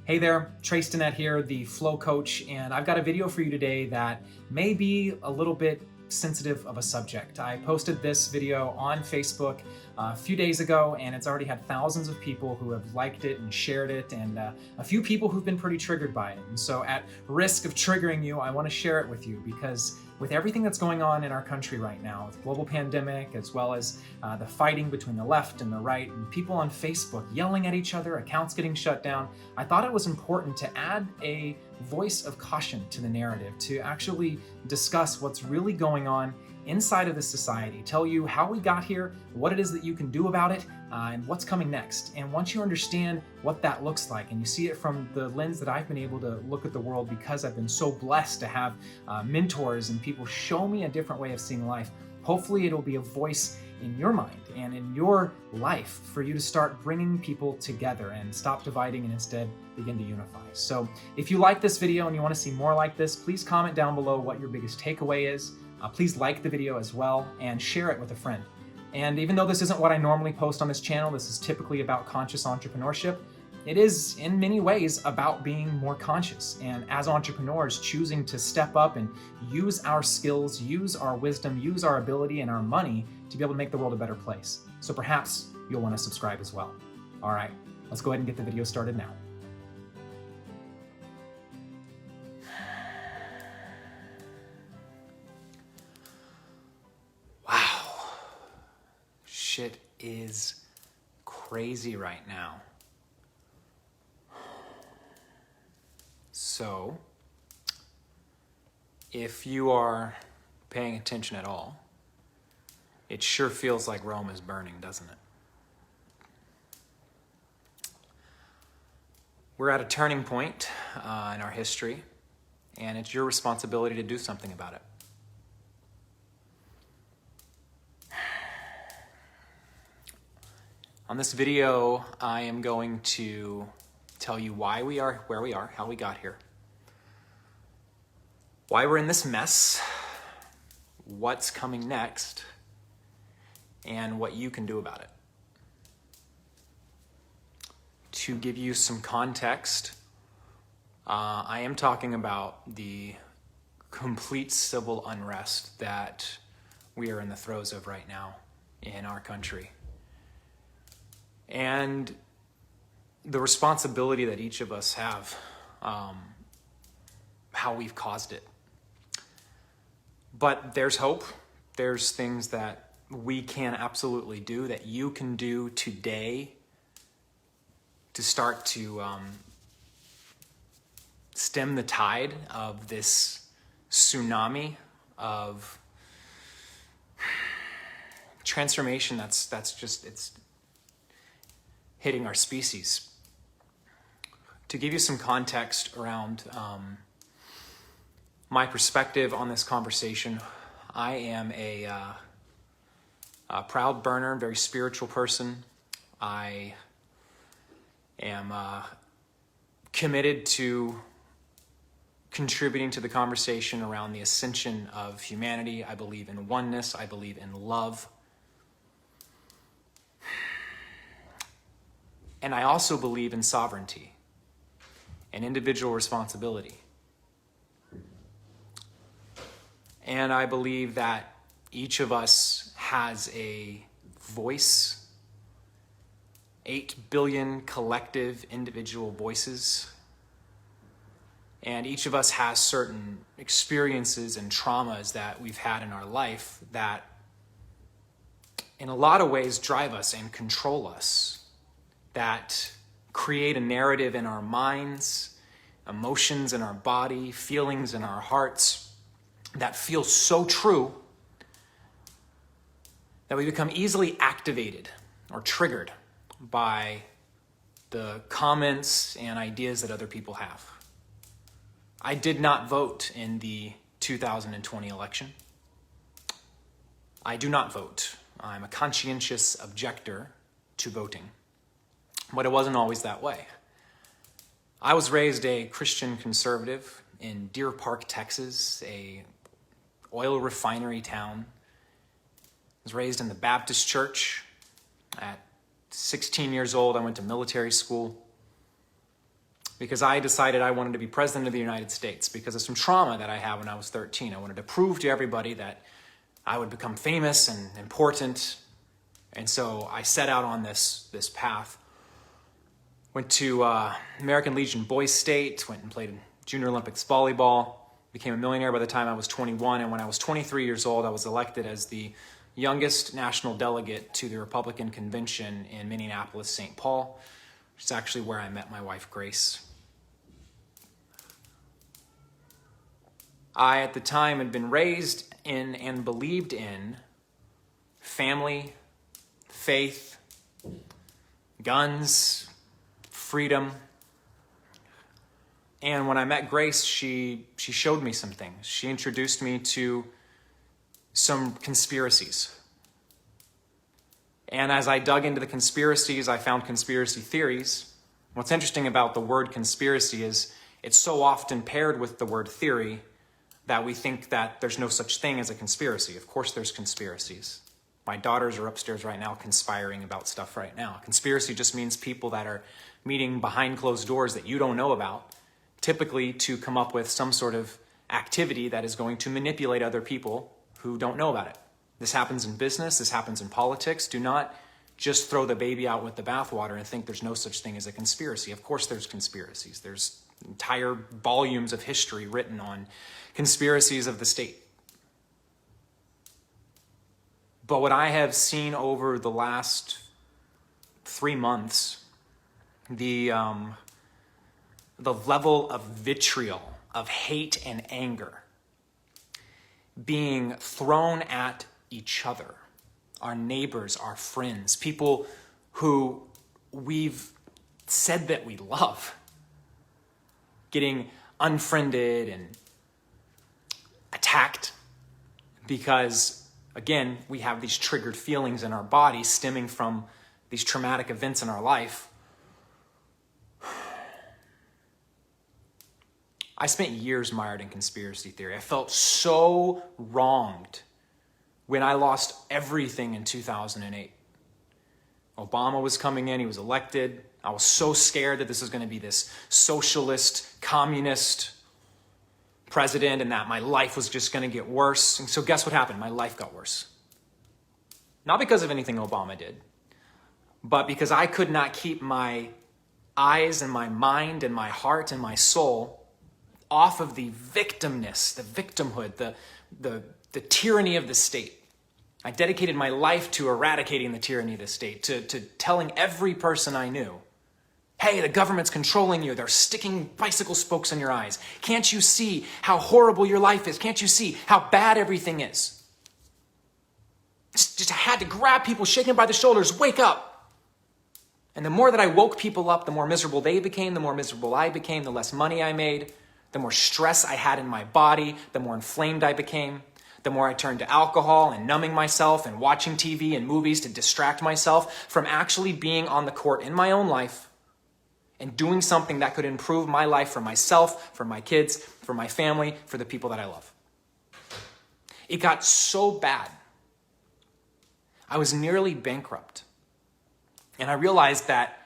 Hey there, Trey here, the Flow Coach, and I've got a video for you today that may be a little bit sensitive of a subject. I posted this video on Facebook a few days ago, and it's already had thousands of people who have liked it and shared it, and a few people who've been pretty triggered by it. And so at risk of triggering you, I want to share it with you because with everything that's going on in our country right now, with global pandemic, as well as the fighting between the left and the right, and people on Facebook yelling at each other, accounts getting shut down, I thought it was important to add a voice of caution to the narrative, to actually discuss what's really going on inside of this society, tell you how we got here, what it is that you can do about it, and what's coming next. And once you understand what that looks like, and you see it from the lens that I've been able to look at the world because I've been so blessed to have mentors and people show me a different way of seeing life, hopefully it'll be a voice in your mind and in your life for you to start bringing people together and stop dividing and instead begin to unify. So if you like this video and you want to see more like this, please comment down below what your biggest takeaway is. Please like the video as well and share it with a friend. And even though this isn't what I normally post on this channel, this is typically about conscious entrepreneurship, it is in many ways about being more conscious and as entrepreneurs choosing to step up and use our skills, use our wisdom, use our ability and our money to be able to make the world a better place. So perhaps you'll want to subscribe as well. All right, let's go ahead and get the video started now. Wow, shit is crazy right now. So, if you are paying attention at all, it sure feels like Rome is burning, doesn't it? We're at a turning point in our history, and it's your responsibility to do something about it. On this video, I am going to tell you why we are where we are, how we got here, why we're in this mess, what's coming next, and what you can do about it. To give you some context, I am talking about the complete civil unrest that we are in the throes of right now in our country. And the responsibility that each of us have, how we've caused it. But there's hope. There's things that we can absolutely do, that you can do today to start to stem the tide of this tsunami of transformation that's just, it's hitting our species. To give you some context around my perspective on this conversation, I am a proud burner, very spiritual person. I am committed to contributing to the conversation around the ascension of humanity. I believe in oneness. I believe in love. And I also believe in sovereignty and individual responsibility. And I believe that each of us has a voice, 8 billion collective individual voices. And each of us has certain experiences and traumas that we've had in our life that in a lot of ways drive us and control us, that create a narrative in our minds, emotions in our body, feelings in our hearts that feel so true that we become easily activated or triggered by the comments and ideas that other people have. I did not vote in the 2020 election. I do not vote. I'm a conscientious objector to voting. But it wasn't always that way. I was raised a Christian conservative in Deer Park, Texas, a oil refinery town. I was raised in the Baptist church. At 16 years old, I went to military school. because I decided I wanted to be president of the United States because of some trauma that I had when I was 13. I wanted to prove to everybody that I would become famous and important. And so I set out on this path. Went to American Legion Boys State, went and played in Junior Olympics volleyball, became a millionaire by the time I was 21. And when I was 23 years old, I was elected as the youngest national delegate to the Republican convention in Minneapolis, St. Paul, which is actually where I met my wife, Grace. I, at the time, had been raised in and believed in family, faith, guns, freedom. And when I met Grace, she showed me some things. She introduced me to some conspiracies. And as I dug into the conspiracies, I found conspiracy theories. What's interesting about the word conspiracy is it's so often paired with the word theory that we think that there's no such thing as a conspiracy. Of course there's conspiracies. My daughters are upstairs right now conspiring about stuff right now. Conspiracy just means people that are meeting behind closed doors that you don't know about, typically to come up with some sort of activity that is going to manipulate other people who don't know about it. This happens in business, this happens in politics. Do not just throw the baby out with the bathwater and think there's no such thing as a conspiracy. Of course there's conspiracies. There's entire volumes of history written on conspiracies of the state. But what I have seen over the last 3 months, the level of vitriol, of hate and anger being thrown at each other, our neighbors, our friends, people who we've said that we love, getting unfriended and attacked because, again, we have these triggered feelings in our body stemming from these traumatic events in our life. I spent years mired in conspiracy theory. I felt so wronged when I lost everything in 2008. Obama was coming in, he was elected. I was so scared that this was going to be this socialist, communist president and that my life was just going to get worse. And so guess what happened? My life got worse. Not because of anything Obama did, but because I could not keep my eyes and my mind and my heart and my soul off of the victimness, the victimhood, the tyranny of the state. I dedicated my life to eradicating the tyranny of the state, to telling every person I knew, hey, the government's controlling you. They're sticking bicycle spokes in your eyes. Can't you see how horrible your life is? Can't you see how bad everything is? Just had to grab people, shake them by the shoulders, wake up. And the more that I woke people up, the more miserable they became, the more miserable I became, the less money I made, the more stress I had in my body, the more inflamed I became, the more I turned to alcohol and numbing myself and watching TV and movies to distract myself from actually being on the court in my own life and doing something that could improve my life for myself, for my kids, for my family, for the people that I love. It got so bad. I was nearly bankrupt. And I realized that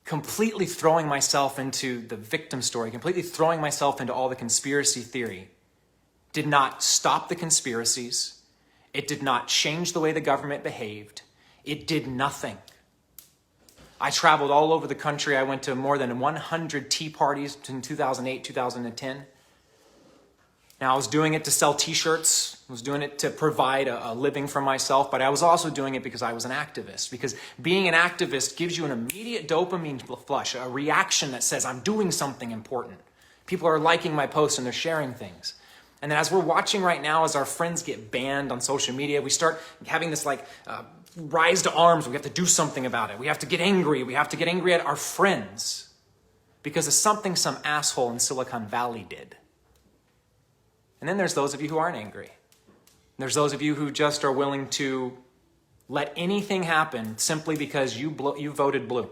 completely throwing myself into the victim story, completely throwing myself into all the conspiracy theory did not stop the conspiracies. It did not change the way the government behaved. It did nothing. I traveled all over the country. I went to more than 100 tea parties in 2008, 2010. Now, I was doing it to sell t-shirts. I was doing it to provide a living for myself, but I was also doing it because I was an activist. Because being an activist gives you an immediate dopamine flush, a reaction that says, I'm doing something important. People are liking my posts and they're sharing things. And then as we're watching right now, as our friends get banned on social media, we start having this rise to arms. We have to do something about it. We have to get angry. We have to get angry at our friends because of something some asshole in Silicon Valley did. And then there's those of you who aren't angry. There's those of you who just are willing to let anything happen simply because you voted blue.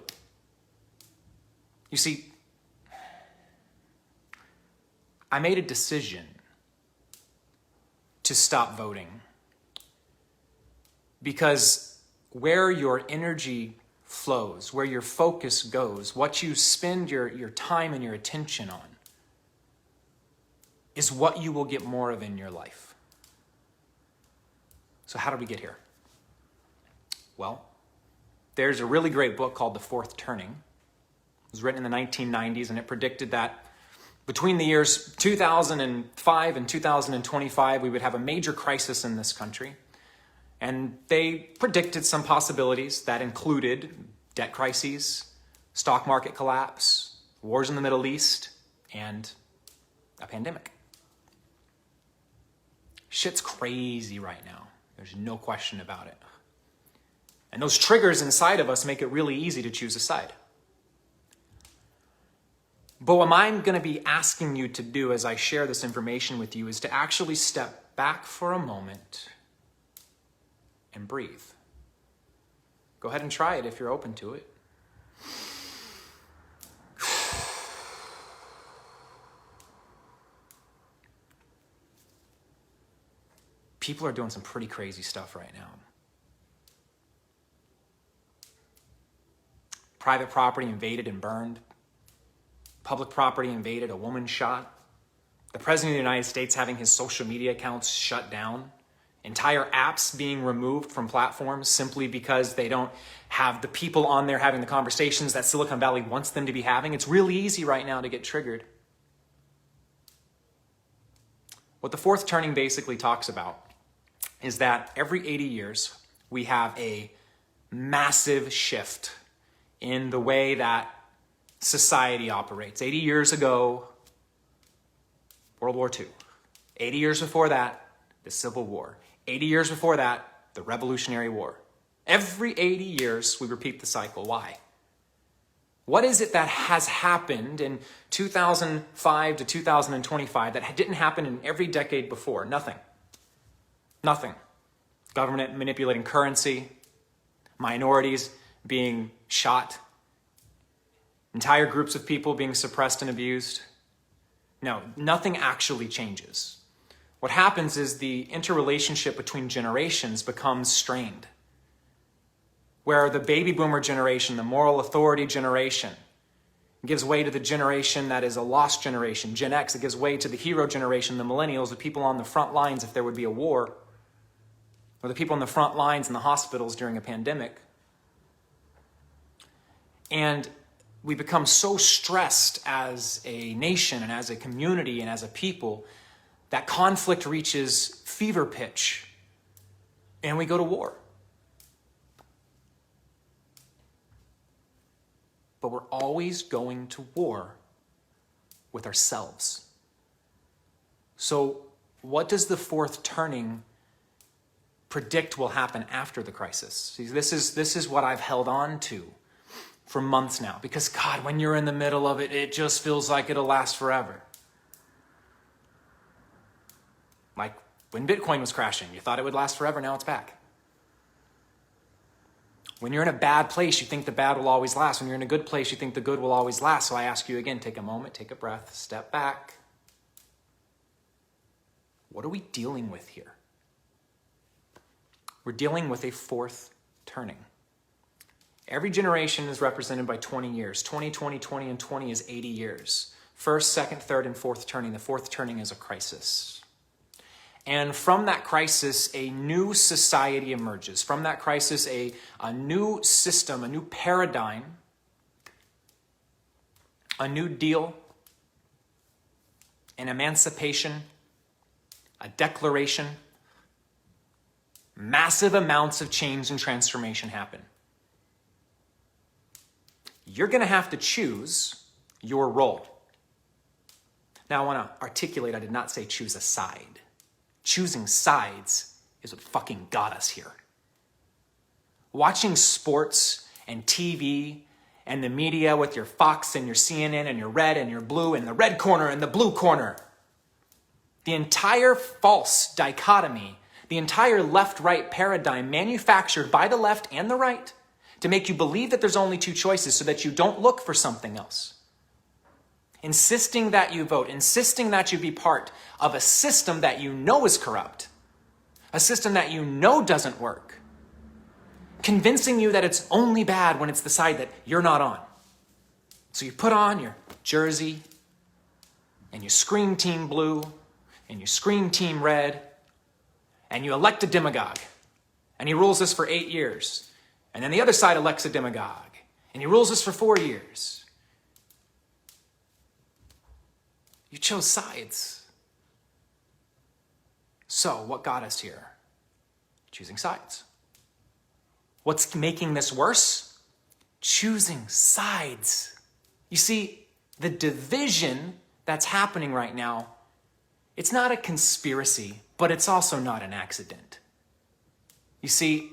You see, I made a decision to stop voting because where your energy flows, where your focus goes, what you spend your time and your attention on, is what you will get more of in your life. So how did we get here? Well, there's a really great book called The Fourth Turning. It was written in the 1990s, and it predicted that between the years 2005 and 2025, we would have a major crisis in this country. And they predicted some possibilities that included debt crises, stock market collapse, wars in the Middle East, and a pandemic. Shit's crazy right now. There's no question about it. And those triggers inside of us make it really easy to choose a side. But what I'm going to be asking you to do as I share this information with you is to actually step back for a moment and breathe. Go ahead and try it if you're open to it. People are doing some pretty crazy stuff right now. Private property invaded and burned. Public property invaded, a woman shot. The President of the United States having his social media accounts shut down. Entire apps being removed from platforms simply because they don't have the people on there having the conversations that Silicon Valley wants them to be having. It's really easy right now to get triggered. What the fourth turning basically talks about is that every 80 years, we have a massive shift in the way that society operates. 80 years ago, World War II. 80 years before that, the Civil War. 80 years before that, the Revolutionary War. Every 80 years, we repeat the cycle. Why? What is it that has happened in 2005 to 2025 that didn't happen in every decade before? Nothing. Nothing. Government manipulating currency, minorities being shot, entire groups of people being suppressed and abused. No, nothing actually changes. What happens is the interrelationship between generations becomes strained. Where the baby boomer generation, the moral authority generation, gives way to the generation that is a lost generation, Gen X. It gives way to the hero generation, the millennials, the people on the front lines if there would be a war, or the people on the front lines in the hospitals during a pandemic. And we become so stressed as a nation and as a community and as a people that conflict reaches fever pitch and we go to war. But we're always going to war with ourselves. So what does the fourth turning predict will happen after the crisis? See, this is what I've held on to for months now, because God, when you're in the middle of it, it just feels like it'll last forever. Like when Bitcoin was crashing, you thought it would last forever, now it's back. When you're in a bad place, you think the bad will always last. When you're in a good place, you think the good will always last. So I ask you again, take a moment, take a breath, step back. What are we dealing with here? We're dealing with a fourth turning. Every generation is represented by 20 years. 20, 20, 20, and 20 is 80 years. First, second, third, and fourth turning. The fourth turning is a crisis. And from that crisis, a new society emerges. From that crisis, a new system, a new paradigm, a new deal, an emancipation, a declaration. Massive amounts of change and transformation happen. You're going to have to choose your role. Now, I want to articulate, I did not say choose a side. Choosing sides is what fucking got us here. Watching sports and TV and the media with your Fox and your CNN and your red and your blue and the red corner and the blue corner. The entire false dichotomy, the entire left-right paradigm manufactured by the left and the right to make you believe that there's only two choices so that you don't look for something else. Insisting that you vote, insisting that you be part of a system that you know is corrupt, a system that you know doesn't work, convincing you that it's only bad when it's the side that you're not on. So you put on your jersey, and you scream Team Blue, and you scream Team Red, and you elect a demagogue, and he rules us for 8 years. And then the other side elects a demagogue, and he rules us for 4 years. You chose sides. So what got us here? Choosing sides. What's making this worse? Choosing sides. You see, the division that's happening right now, it's not a conspiracy, but it's also not an accident. You see,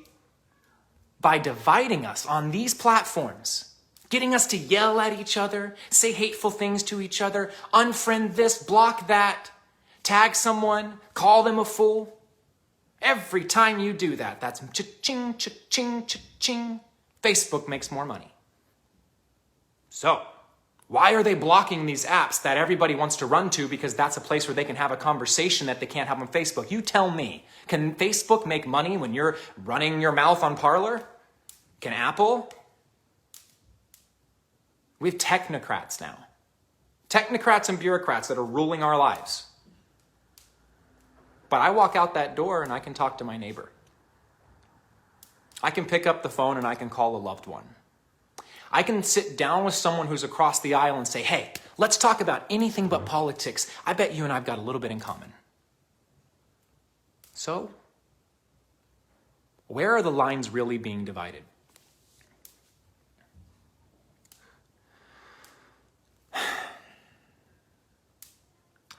by dividing us on these platforms, getting us to yell at each other, say hateful things to each other, unfriend this, block that, tag someone, call them a fool. Every time you do that, that's cha-ching, cha-ching, cha-ching. Facebook makes more money. So, why are they blocking these apps that everybody wants to run to because that's a place where they can have a conversation that they can't have on Facebook? You tell me, can Facebook make money when you're running your mouth on Parler? Can Apple? We have technocrats now. Technocrats and bureaucrats that are ruling our lives. But I walk out that door and I can talk to my neighbor. I can pick up the phone and I can call a loved one. I can sit down with someone who's across the aisle and say, hey, let's talk about anything but politics. I bet you and I've got a little bit in common. So, where are the lines really being divided? A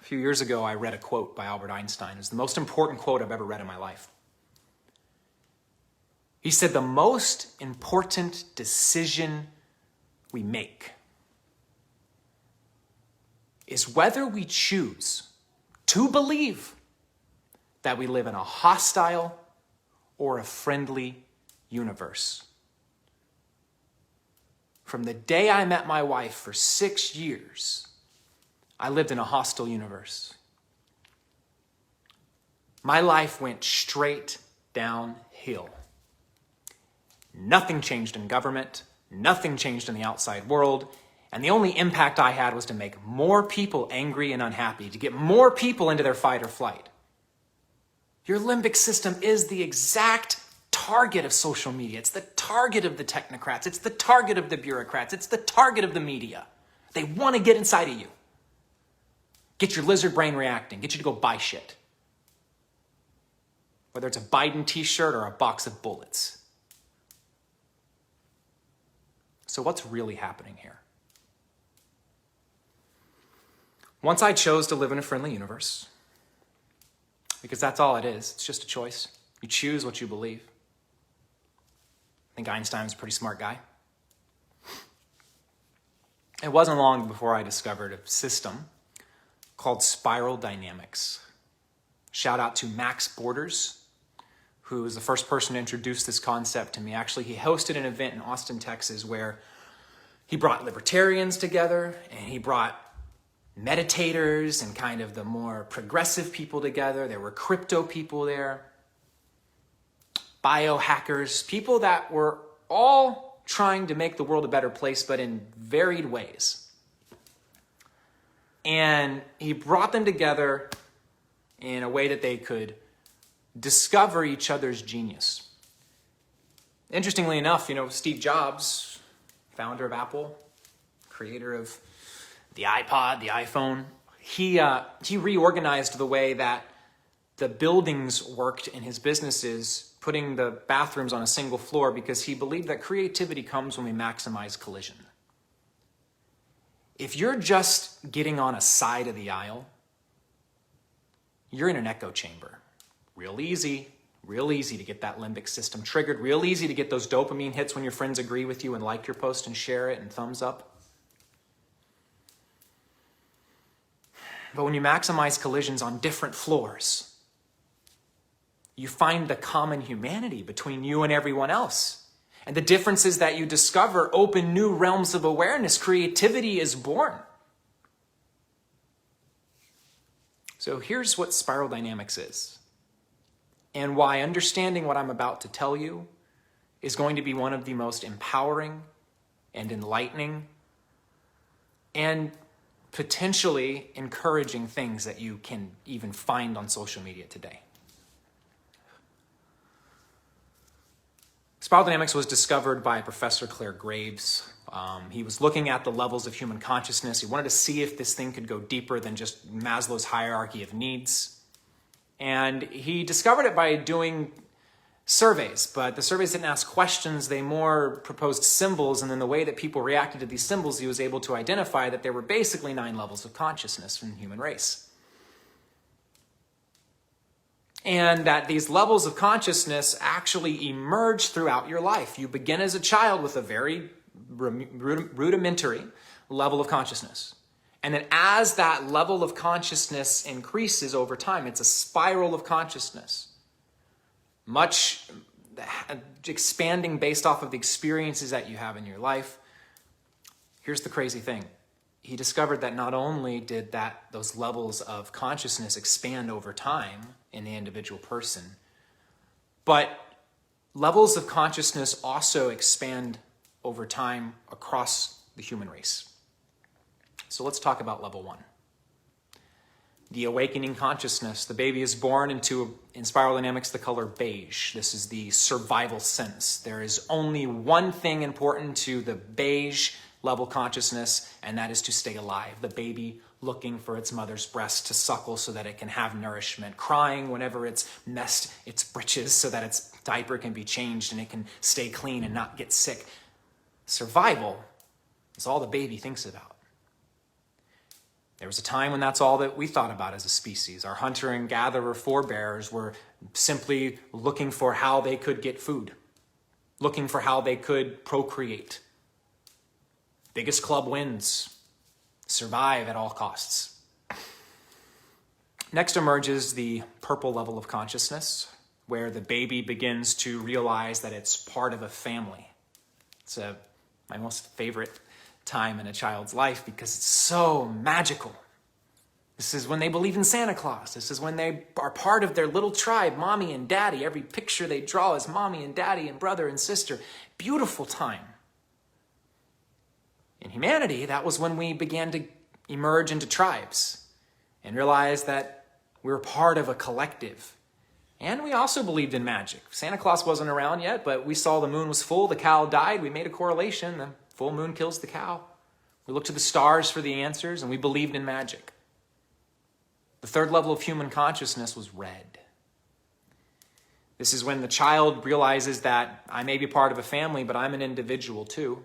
few years ago, I read a quote by Albert Einstein. It's the most important quote I've ever read in my life. He said, the most important decision we make is whether we choose to believe that we live in a hostile or a friendly universe. From the day I met my wife for 6 years, I lived in a hostile universe. My life went straight downhill. Nothing changed in government. Nothing changed in the outside world. And the only impact I had was to make more people angry and unhappy, to get more people into their fight or flight. Your limbic system is the exact target of social media. It's the target of the technocrats. It's the target of the bureaucrats. It's the target of the media. They want to get inside of you. Get your lizard brain reacting. Get you to go buy shit. Whether it's a Biden t-shirt or a box of bullets. So what's really happening here? Once I chose to live in a friendly universe, because that's all it is. It's just a choice. You choose what you believe. I think Einstein's a pretty smart guy. It wasn't long before I discovered a system called spiral dynamics. Shout out to Max Borders, who was the first person to introduce this concept to me. Actually, he hosted an event in Austin, Texas, where he brought libertarians together, and he brought meditators and kind of the more progressive people together. There were crypto people there, biohackers, people that were all trying to make the world a better place, but in varied ways. And he brought them together in a way that they could discover each other's genius. Interestingly enough, Steve Jobs, founder of Apple, creator of the iPod, the iPhone, he reorganized the way that the buildings worked in his businesses, putting the bathrooms on a single floor because he believed that creativity comes when we maximize collision. If you're just getting on a side of the aisle, you're in an echo chamber. Real easy to get that limbic system triggered, real easy to get those dopamine hits when your friends agree with you and like your post and share it and thumbs up. But when you maximize collisions on different floors, you find the common humanity between you and everyone else. And the differences that you discover open new realms of awareness. Creativity is born. So here's what spiral dynamics is, and why understanding what I'm about to tell you is going to be one of the most empowering and enlightening and potentially encouraging things that you can even find on social media today. Spiral dynamics was discovered by Professor Claire Graves. He was looking at the levels of human consciousness. He wanted to see if this thing could go deeper than just Maslow's hierarchy of needs. And he discovered it by doing surveys, but the surveys didn't ask questions. They more proposed symbols, and then the way that people reacted to these symbols, he was able to identify that there were basically 9 levels of consciousness in the human race. And that these levels of consciousness actually emerge throughout your life. You begin as a child with a very rudimentary level of consciousness. And then as that level of consciousness increases over time, it's a spiral of consciousness, much expanding based off of the experiences that you have in your life. Here's the crazy thing. He discovered that not only did those levels of consciousness expand over time in the individual person, but levels of consciousness also expand over time across the human race. So let's talk about level 1. The awakening consciousness. The baby is born in spiral dynamics, the color beige. This is the survival sense. There is only one thing important to the beige level consciousness, and that is to stay alive. The baby looking for its mother's breast to suckle so that it can have nourishment, crying whenever it's messed its britches so that its diaper can be changed and it can stay clean and not get sick. Survival is all the baby thinks about. There was a time when that's all that we thought about as a species. Our hunter and gatherer forebears were simply looking for how they could get food, looking for how they could procreate. Biggest club wins. Survive at all costs. Next emerges the purple level of consciousness, where the baby begins to realize that it's part of a family. It's my most favorite time in a child's life because it's so magical. This is when they believe in Santa Claus. This is when they are part of their little tribe, mommy and daddy. Every picture they draw is mommy and daddy and brother and sister. Beautiful time. In humanity, that was when we began to emerge into tribes and realize that we were part of a collective. And we also believed in magic. Santa Claus wasn't around yet, but we saw the moon was full, the cow died. We made a correlation. The full moon kills the cow. We looked to the stars for the answers, and we believed in magic. The third level of human consciousness was red. This is when the child realizes that I may be part of a family, but I'm an individual too,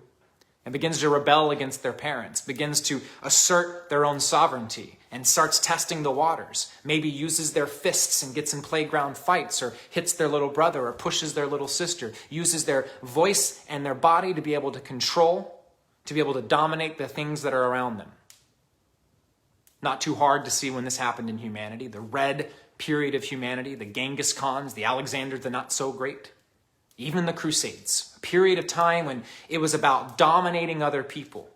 and begins to rebel against their parents, begins to assert their own sovereignty, and starts testing the waters. Maybe uses their fists and gets in playground fights, or hits their little brother, or pushes their little sister, uses their voice and their body to be able to control, to be able to dominate the things that are around them. Not too hard to see when this happened in humanity. The red period of humanity, the Genghis Khans, the Alexanders the Not So Great, even the Crusades, a period of time when it was about dominating other people.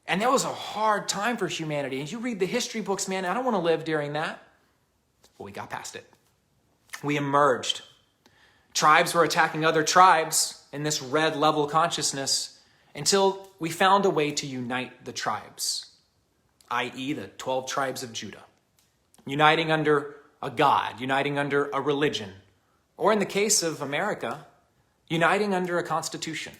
And that was a hard time for humanity. And you read the history books, man, I don't want to live during that. But we got past it. We emerged. Tribes were attacking other tribes in this red level consciousness until we found a way to unite the tribes, i.e. the 12 tribes of Judah, uniting under a God, uniting under a religion, or in the case of America, uniting under a constitution,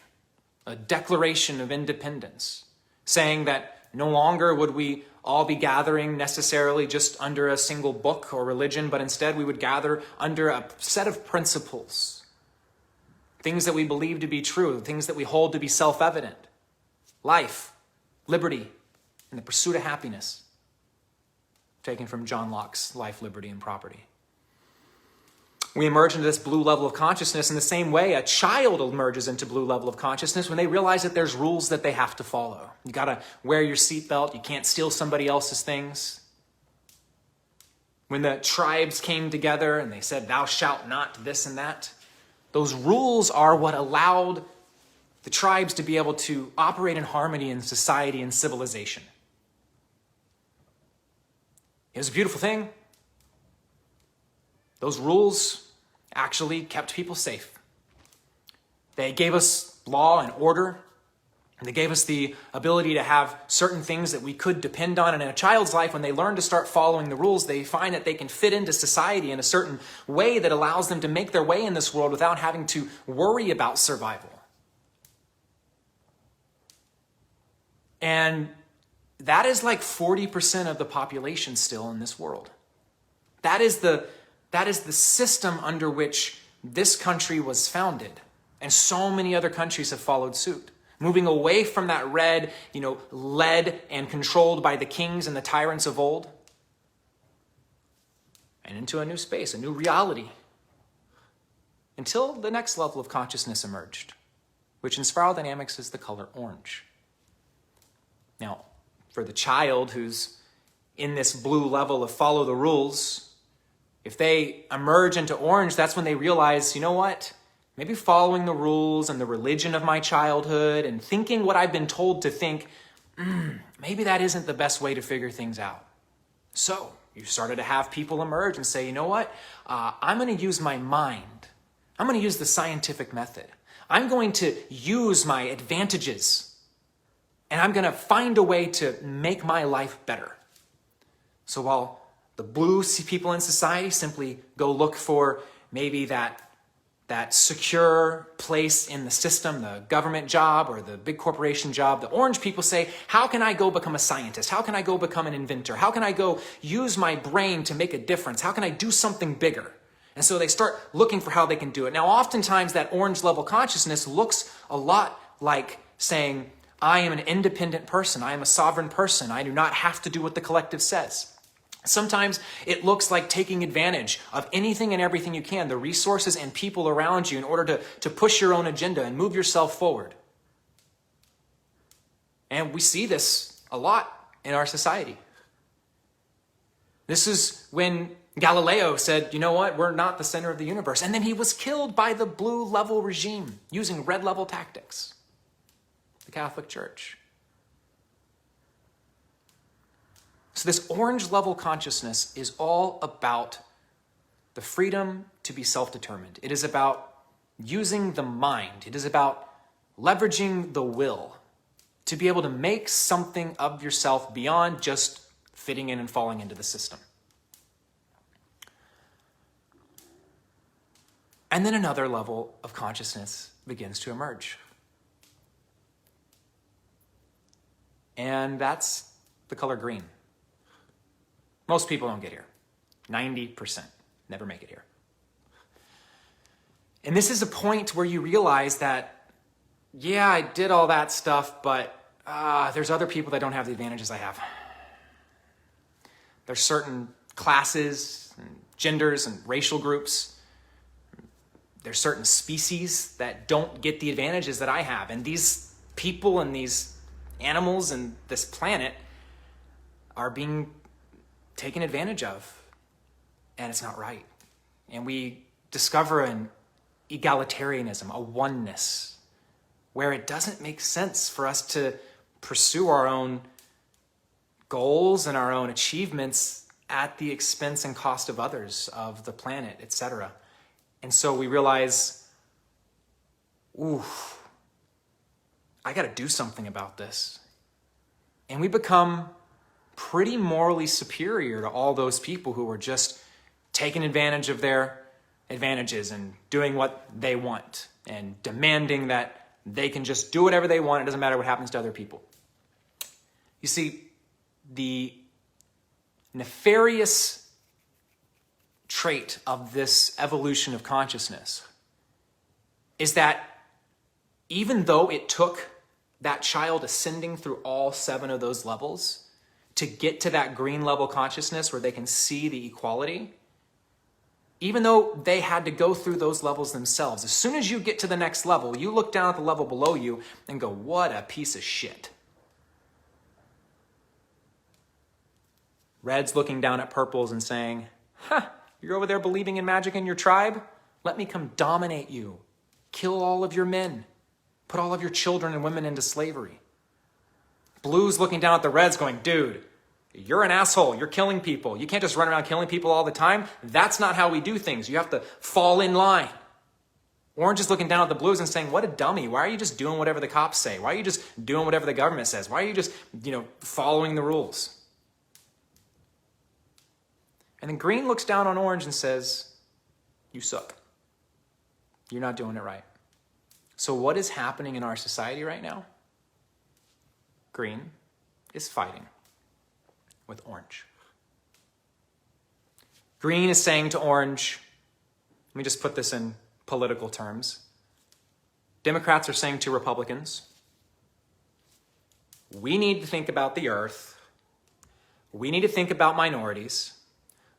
a declaration of independence, saying that no longer would we all be gathering necessarily just under a single book or religion, but instead we would gather under a set of principles, things that we believe to be true, things that we hold to be self-evident: life, liberty, and the pursuit of happiness, taken from John Locke's Life, Liberty, and Property. We emerge into this blue level of consciousness in the same way a child emerges into blue level of consciousness when they realize that there's rules that they have to follow. You got to wear your seatbelt. You can't steal somebody else's things. When the tribes came together and they said, "Thou shalt not," this and that, those rules are what allowed the tribes to be able to operate in harmony in society and civilization. It was a beautiful thing. Those rules actually kept people safe. They gave us law and order. They gave us the ability to have certain things that we could depend on. And in a child's life, when they learn to start following the rules, they find that they can fit into society in a certain way that allows them to make their way in this world without having to worry about survival. And that is like 40% of the population still in this world. That is the system under which this country was founded. And so many other countries have followed suit. Moving away from that led and controlled by the kings and the tyrants of old, and into a new space, a new reality, until the next level of consciousness emerged, which in spiral dynamics is the color orange. Now, for the child who's in this blue level of follow the rules, if they emerge into orange, that's when they realize, you know what? Maybe following the rules and the religion of my childhood and thinking what I've been told to think, maybe that isn't the best way to figure things out. So you started to have people emerge and say, you know what? I'm going to use my mind. I'm going to use the scientific method. I'm going to use my advantages. And I'm going to find a way to make my life better. So while the blue people in society simply go look for maybe that secure place in the system, the government job or the big corporation job, the orange people say, how can I go become a scientist? How can I go become an inventor? How can I go use my brain to make a difference? How can I do something bigger? And so they start looking for how they can do it. Now, oftentimes that orange level consciousness looks a lot like saying, I am an independent person. I am a sovereign person. I do not have to do what the collective says. Sometimes it looks like taking advantage of anything and everything you can, the resources and people around you in order to push your own agenda and move yourself forward. And we see this a lot in our society. This is when Galileo said, you know what, we're not the center of the universe. And then he was killed by the blue level regime using red level tactics, the Catholic Church. So this orange level consciousness is all about the freedom to be self-determined. It is about using the mind. It is about leveraging the will to be able to make something of yourself beyond just fitting in and falling into the system. And then another level of consciousness begins to emerge. And that's the color green. Most people don't get here. 90% never make it here. And this is a point where you realize that, yeah, I did all that stuff, but there's other people that don't have the advantages I have. There's certain classes and genders and racial groups. There's certain species that don't get the advantages that I have. And these people and these animals and this planet are being taken advantage of, and it's not right. And we discover an egalitarianism, a oneness, where it doesn't make sense for us to pursue our own goals and our own achievements at the expense and cost of others, of the planet, etc. And so we realize, I got to do something about this. And we become pretty morally superior to all those people who are just taking advantage of their advantages and doing what they want and demanding that they can just do whatever they want. It doesn't matter what happens to other people. You see, the nefarious trait of this evolution of consciousness is that even though it took that child ascending through all 7 of those levels to get to that green level consciousness where they can see the equality, even though they had to go through those levels themselves, as soon as you get to the next level, you look down at the level below you and go, what a piece of shit. Red's looking down at purples and saying, you're over there believing in magic in your tribe? Let me come dominate you. Kill all of your men. Put all of your children and women into slavery. Blue's looking down at the reds going, dude, you're an asshole. You're killing people. You can't just run around killing people all the time. That's not how we do things. You have to fall in line. Orange is looking down at the blues and saying, what a dummy. Why are you just doing whatever the cops say? Why are you just doing whatever the government says? Why are you just, following the rules? And then green looks down on orange and says, you suck. You're not doing it right. So what is happening in our society right now? Green is fighting with orange. Green is saying to orange, let me just put this in political terms. Democrats are saying to Republicans, we need to think about the earth. We need to think about minorities.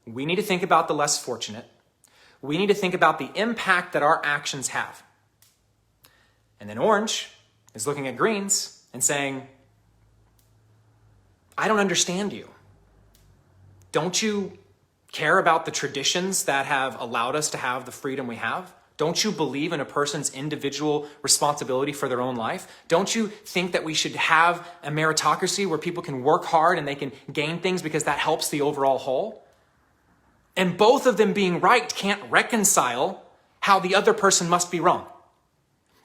We need to think about the less fortunate. We need to think about the impact that our actions have. And then orange is looking at greens and saying, I don't understand you. Don't you care about the traditions that have allowed us to have the freedom we have? Don't you believe in a person's individual responsibility for their own life? Don't you think that we should have a meritocracy where people can work hard and they can gain things because that helps the overall whole? And both of them being right can't reconcile how the other person must be wrong.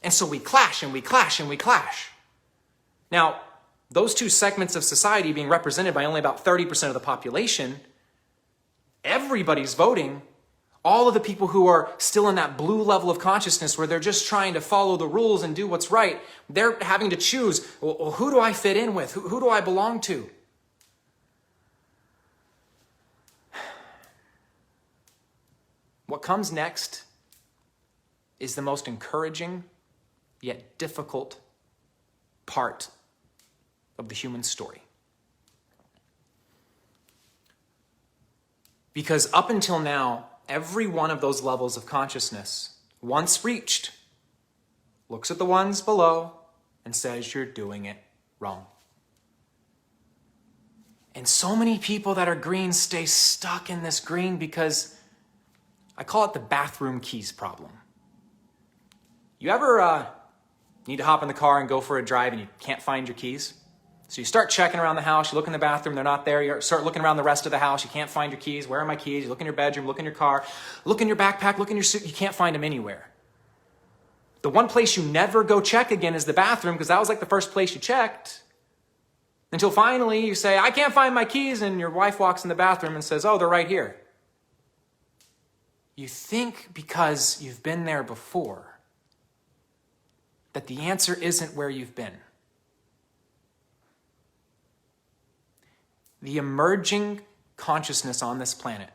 And so we clash and we clash and we clash. Now, those two segments of society being represented by only about 30% of the population, everybody's voting. All of the people who are still in that blue level of consciousness where they're just trying to follow the rules and do what's right, they're having to choose, well, who do I fit in with? Who do I belong to? What comes next is the most encouraging yet difficult part of the human story. Because up until now, every one of those levels of consciousness, once reached, looks at the ones below and says, you're doing it wrong. And so many people that are green stay stuck in this green because I call it the bathroom keys problem. You ever need to hop in the car and go for a drive and you can't find your keys? So you start checking around the house, you look in the bathroom, they're not there. You start looking around the rest of the house, you can't find your keys. Where are my keys? You look in your bedroom, look in your car, look in your backpack, look in your suit, you can't find them anywhere. The one place you never go check again is the bathroom because that was like the first place you checked. Until finally you say, I can't find my keys, and your wife walks in the bathroom and says, oh, they're right here. You think because you've been there before that the answer isn't where you've been. The emerging consciousness on this planet,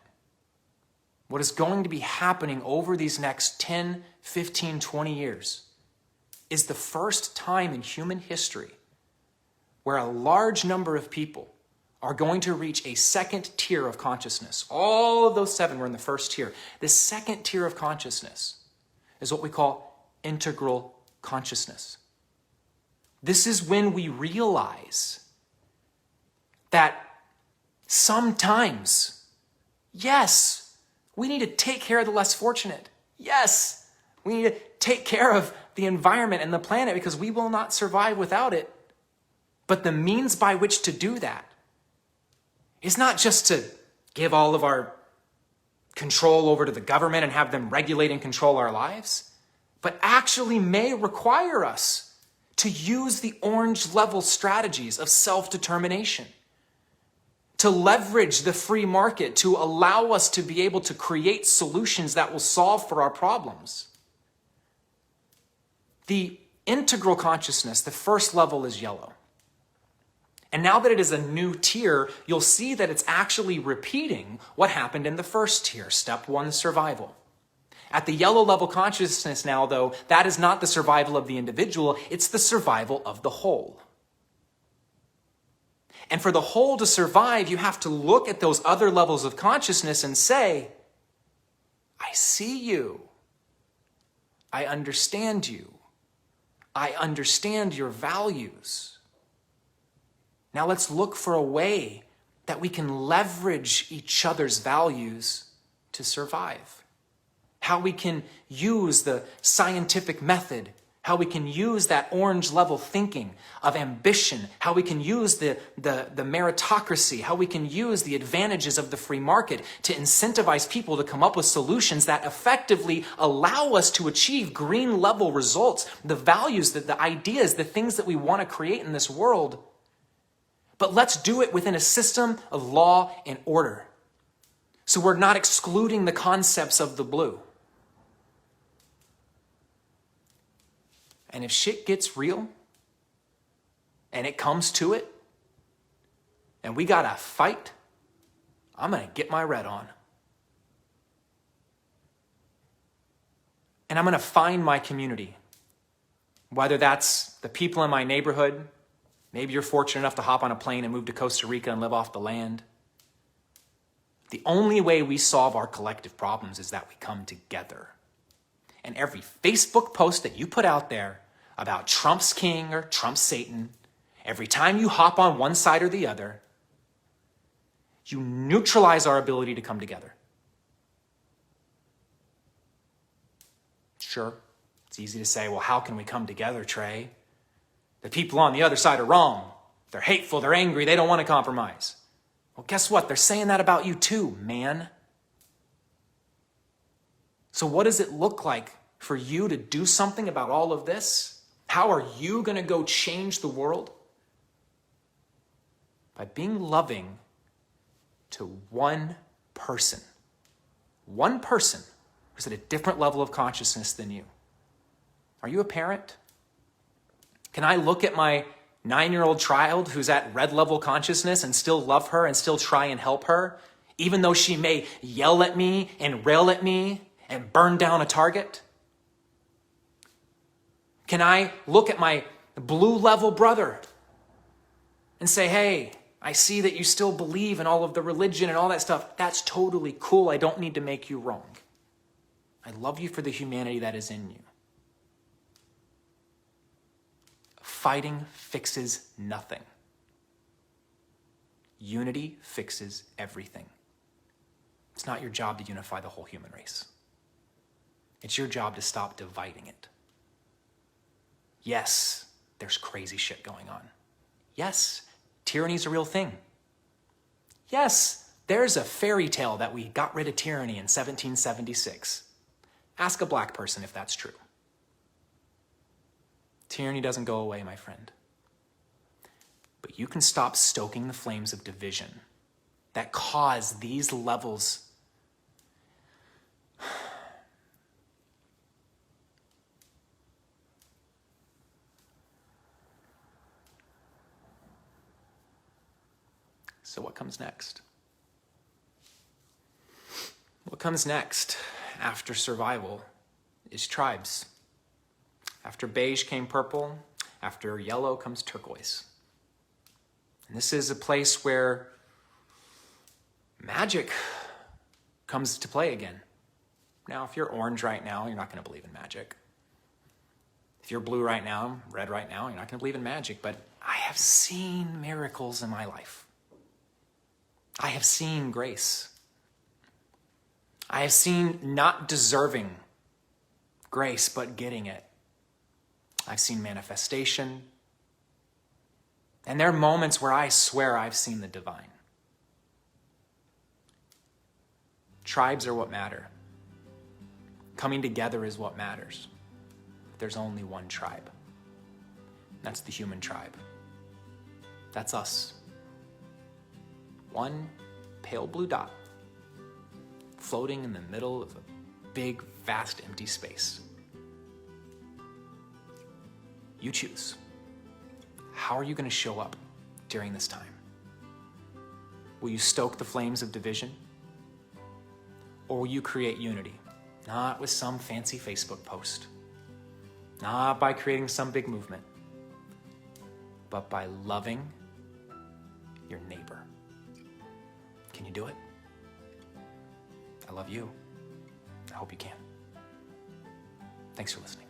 what is going to be happening over these next 10, 15, 20 years, is the first time in human history where a large number of people are going to reach a second tier of consciousness. All of those 7 were in the first tier. The second tier of consciousness is what we call integral consciousness. This is when we realize that sometimes, yes, we need to take care of the less fortunate. Yes, we need to take care of the environment and the planet because we will not survive without it. But the means by which to do that is not just to give all of our control over to the government and have them regulate and control our lives, but actually may require us to use the orange level strategies of self-determination, to leverage the free market to allow us to be able to create solutions that will solve for our problems. The integral consciousness, the first level, is yellow. And now that it is a new tier, you'll see that it's actually repeating what happened in the first tier, step 1, survival. At the yellow level consciousness now, though, that is not the survival of the individual, it's the survival of the whole. And for the whole to survive, you have to look at those other levels of consciousness and say, I see you. I understand you. I understand your values. Now let's look for a way that we can leverage each other's values to survive. How we can use the scientific method how we can use that orange level thinking of ambition, how we can use the meritocracy, how we can use the advantages of the free market to incentivize people to come up with solutions that effectively allow us to achieve green level results, the values, the ideas, the things that we want to create in this world. But let's do it within a system of law and order. So we're not excluding the concepts of the blue. And if shit gets real, and it comes to it, and we gotta fight, I'm gonna get my red on. And I'm gonna find my community. Whether that's the people in my neighborhood, maybe you're fortunate enough to hop on a plane and move to Costa Rica and live off the land. The only way we solve our collective problems is that we come together. And every Facebook post that you put out there about Trump's king or Trump's Satan, every time you hop on one side or the other, you neutralize our ability to come together. Sure, it's easy to say, well, how can we come together, Trey? The people on the other side are wrong. They're hateful, they're angry, they don't want to compromise. Well, guess what? They're saying that about you too, man. So what does it look like for you to do something about all of this? How are you going to go change the world? By being loving to one person. One person who's at a different level of consciousness than you. Are you a parent? Can I look at my 9-year-old child who's at red level consciousness and still love her and still try and help her, even though she may yell at me and rail at me and burn down a target? Can I look at my blue level brother and say, hey, I see that you still believe in all of the religion and all that stuff. That's totally cool. I don't need to make you wrong. I love you for the humanity that is in you. Fighting fixes nothing. Unity fixes everything. It's not your job to unify the whole human race. It's your job to stop dividing it. Yes, there's crazy shit going on. Yes, tyranny's a real thing. Yes, there's a fairy tale that we got rid of tyranny in 1776. Ask a black person if that's true. Tyranny doesn't go away, my friend. But you can stop stoking the flames of division that cause these levels So what comes next? What comes next after survival is tribes. After beige came purple, after yellow comes turquoise. And this is a place where magic comes to play again. Now, if you're orange right now, you're not going to believe in magic. If you're blue right now, red right now, you're not going to believe in magic. But I have seen miracles in my life. I have seen grace. I have seen not deserving grace, but getting it. I've seen manifestation. And there are moments where I swear I've seen the divine. Tribes are what matter. Coming together is what matters. There's only one tribe. That's the human tribe. That's us. One pale blue dot floating in the middle of a big, vast, empty space. You choose. How are you going to show up during this time? Will you stoke the flames of division? Or will you create unity? Not with some fancy Facebook post. Not by creating some big movement. But by loving your neighbor. Can you do it? I love you. I hope you can. Thanks for listening.